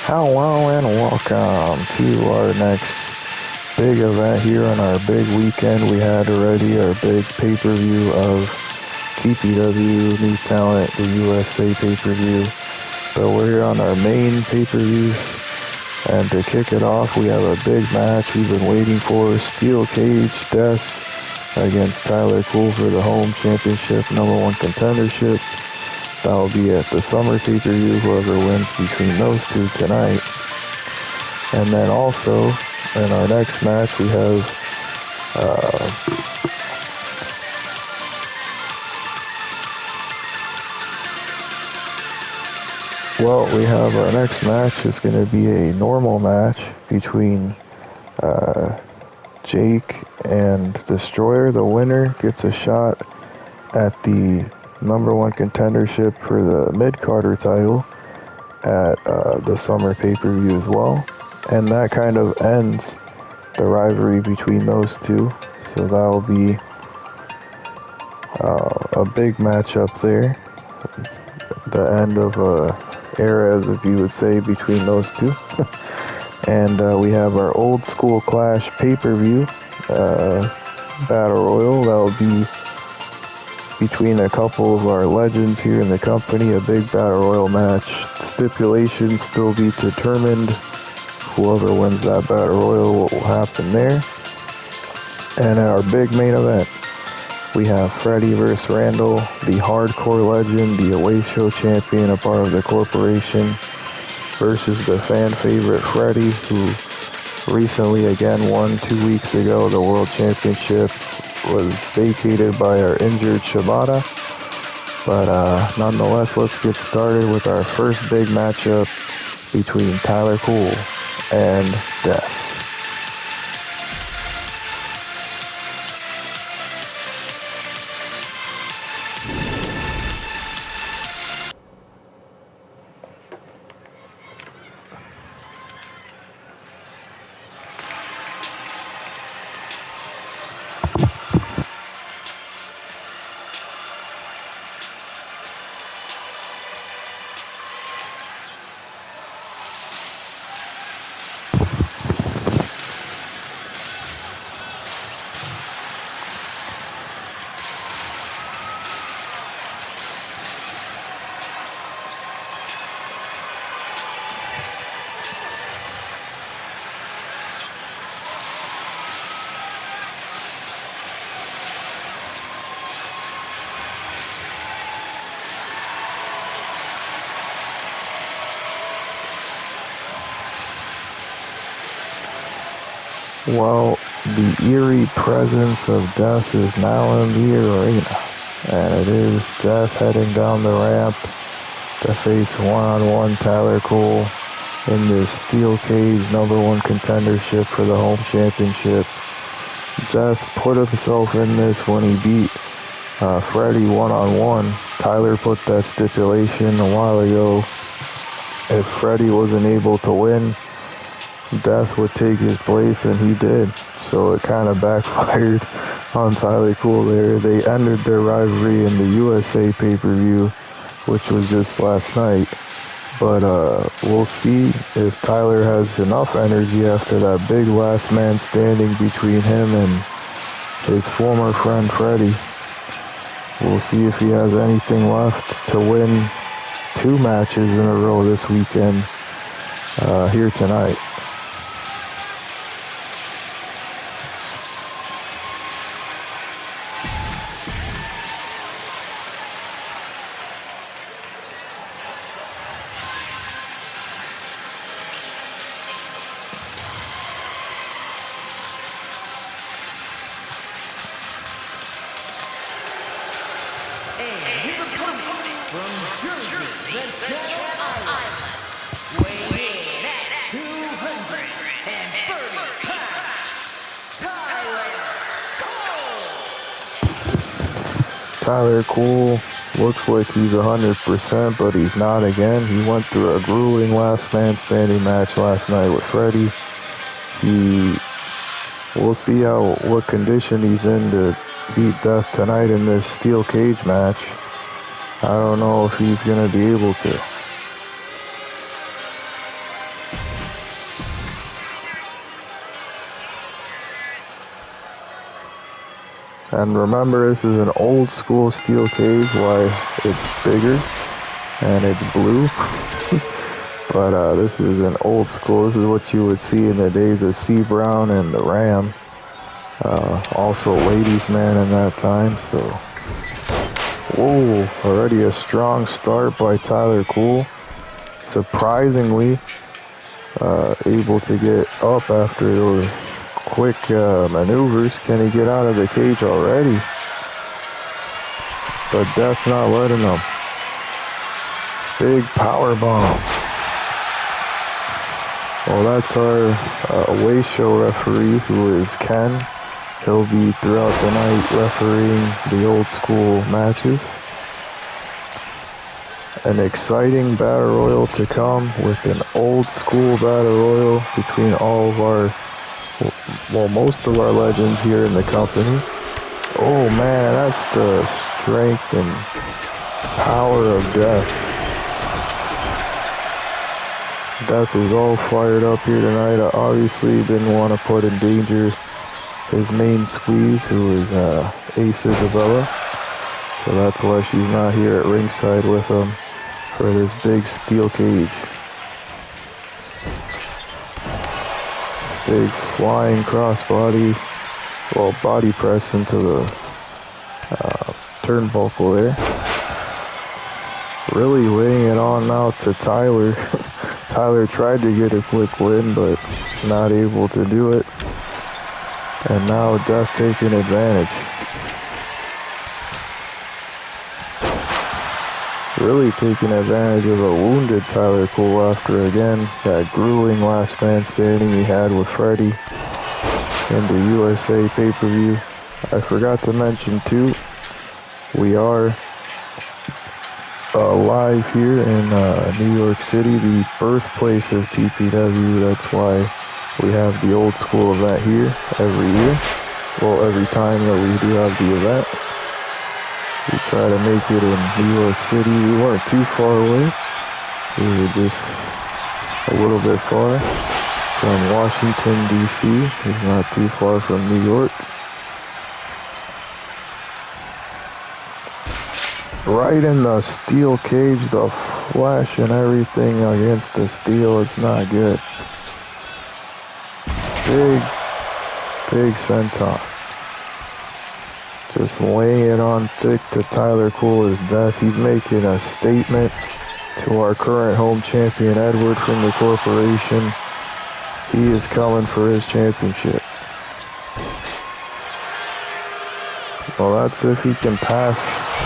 Hello and welcome to our next big event here on our big weekend. We had already our big pay-per-view of TPW, New Talent, the USA pay-per-view. But we're here on our main pay-per-views. And to kick it off, we have a big match we've been waiting for. Steel Cage Death against Tyler Cool for the home championship, #1 contendership. That'll be at the summer pay-per-view, whoever wins between those two tonight. And then also, in our next match, we have our next match is going to be a normal match between Jake and Destroyer. The winner gets a shot at the #1 contendership for the mid-carder title at the summer pay-per-view as well. And that kind of ends the rivalry between those two. So that'll be a big matchup there. The end of a era, as if you would say, between those two. And we have our old school clash pay-per-view battle royal. That'll be between a couple of our legends here in the company, a big battle royal match. Stipulations still be determined. Whoever wins that battle royal, what will happen there. And our big main event, we have Freddie versus Randall, the hardcore legend, the away show champion, a part of the corporation, versus the fan favorite Freddie, who recently again won 2 weeks ago the world championship, was vacated by our injured Shibata. But nonetheless, let's get started with our first big matchup between Tyler Cool and Death. Well, the eerie presence of Death is now in the arena, and it is Death heading down the ramp to face one-on-one Tyler Cool in this steel cage #1 contendership for the home championship. Death put himself in this when he beat Freddie one-on-one. Tyler put that stipulation a while ago. If Freddie wasn't able to win, Death would take his place, and he did. So it kind of backfired on Tyler Cool there. They ended their rivalry in the USA pay-per-view, which was just last night. But we'll see if Tyler has enough energy after that big last man standing between him and his former friend Freddie. We'll see if he has anything left to win 2 matches in a row this weekend here tonight. Tyler Cool looks like he's 100%, but he's not again. He went through a grueling last man standing match last night with Freddie. We'll see what condition he's in to beat Death tonight in this steel cage match. I don't know if he's going to be able to. And remember, this is an old school steel cage, why it's bigger and it's blue. But this is an old school. This is what you would see in the days of C. Brown and the Ram. Also ladies' man in that time. So, whoa, already a strong start by Tyler Cool. Surprisingly, able to get up after those quick maneuvers. Can he get out of the cage already? But Death not letting him. Big power bomb. Well, that's our away show referee, who is Ken. He'll be throughout the night refereeing the old school matches. An exciting battle royal to come with an old school battle royal between all of our, well, most of our legends here in the company. Oh man, that's the strength and power of Death. Death is all fired up here tonight. I obviously didn't want to put in danger his main squeeze, who is Ace Isabella. So that's why she's not here at ringside with him for this big steel cage. Big flying crossbody, well, body press into the turnbuckle there. Really laying it on now to Tyler. Tyler tried to get a quick win, but not able to do it. And now Death taking advantage. Really taking advantage of a wounded Tyler Cole after, again, that grueling last man standing he had with Freddie in the USA pay-per-view. I forgot to mention too, we are live here in New York City, the birthplace of TPW. That's why we have the old school event here every year. Well, every time that we do have the event, we try to make it in New York City. We weren't too far away. We were just a little bit far from Washington, D.C. It's not too far from New York. Right in the steel cage, the flash and everything against the steel. It's not good. Big senton. Just laying it on thick to Tyler Cole's Death. He's making a statement to our current home champion, Edward, from the corporation. He is coming for his championship. Well, that's if he can pass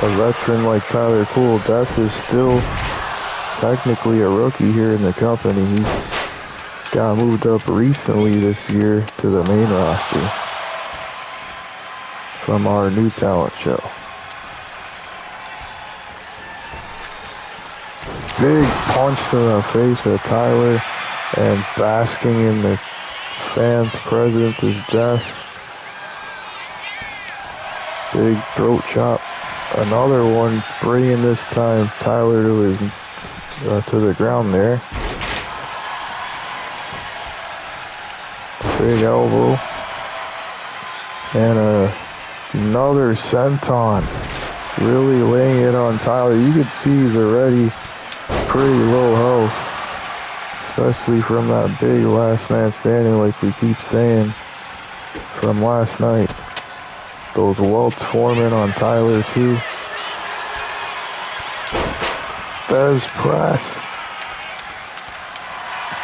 a veteran like Tyler Cole. Death is still technically a rookie here in the company. He got moved up recently this year to the main roster from our new talent show. Big punch to the face of Tyler, and basking in the fans' presence is Death. Big throat chop. Another one, bringing this time Tyler to his to the ground there. Big elbow. And another senton. Really laying it on Tyler. You can see he's already pretty low health, especially from that big last man standing, like we keep saying, from last night. Those welts forming on Tyler too. Bez press.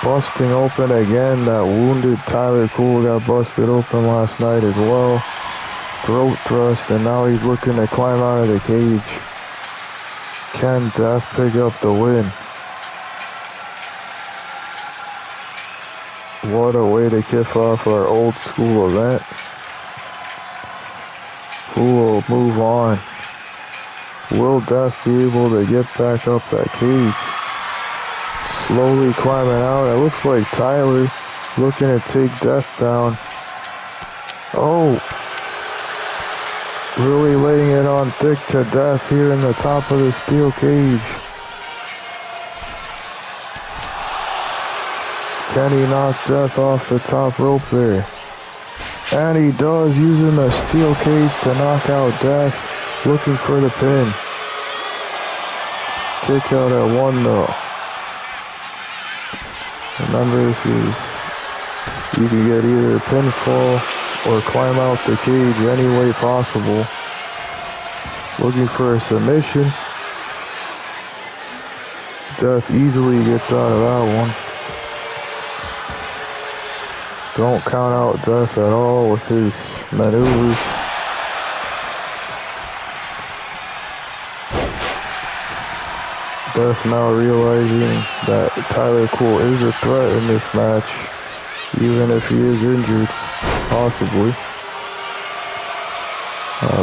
Busting open again. That wounded Tyler Cole got busted open last night as well. Throat thrust, and now he's looking to climb out of the cage. Can Death pick up the win? What a way to kick off our old school event. Who will move on? Will Death be able to get back up that cage? Slowly climbing out. It looks like Tyler looking to take Death down. Oh! Really laying it on thick to Death here in the top of the steel cage. Can he knock Death off the top rope there? And he does, using the steel cage to knock out Death, looking for the pin. Kick out at 1 though. Remember, this is, you can get either a pinfall or climb out the cage any way possible. Looking for a submission. Death easily gets out of that one. Don't count out Death at all with his maneuvers. Death now realizing that Tyler Cool is a threat in this match, even if he is injured, possibly.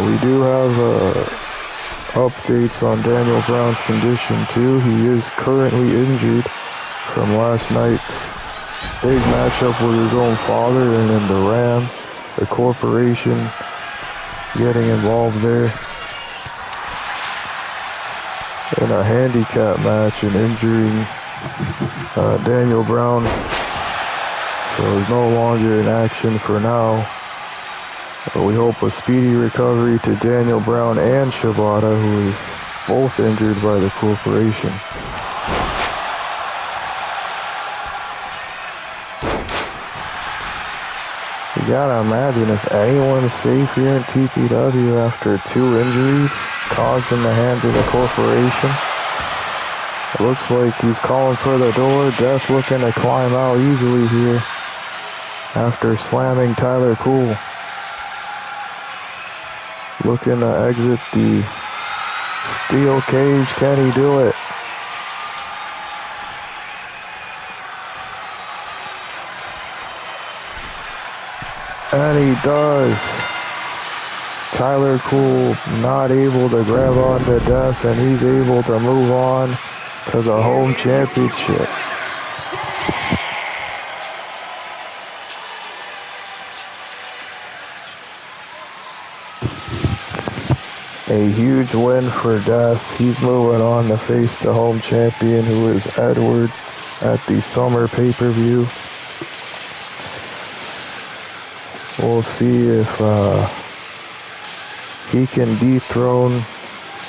We do have updates on Daniel Brown's condition too. He is currently injured from last night's big matchup with his own father, and then the Ram, the corporation, getting involved there in a handicap match and injuring Daniel Brown. So he's no longer in action for now. But we hope a speedy recovery to Daniel Brown and Shibata, who is both injured by the corporation. You gotta imagine, is anyone safe here in TPW after 2 injuries caused in the hands of the corporation? It looks like he's calling for the door. Death looking to climb out easily here after slamming Tyler Cool. Looking to exit the steel cage. Can he do it? And he does. Tyler Cool not able to grab onto Death, and he's able to move on to the home championship. A huge win for Death. He's moving on to face the home champion, who is Edward, at the summer pay-per-view. We'll see if he can dethrone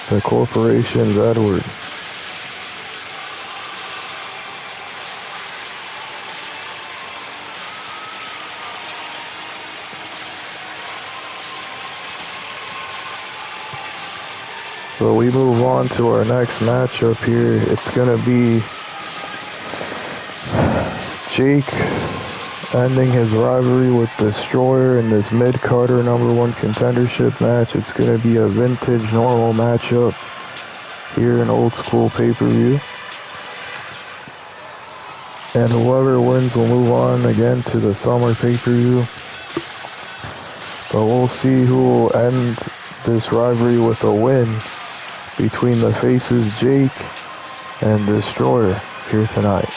the corporation's Edward. So we move on to our next matchup here. It's going to be Jake ending his rivalry with Destroyer in this mid-carder #1 contendership match. It's going to be a vintage normal matchup here in Old School pay-per-view. And whoever wins will move on again to the summer pay-per-view. But we'll see who will end this rivalry with a win between the faces Jake and Destroyer here tonight.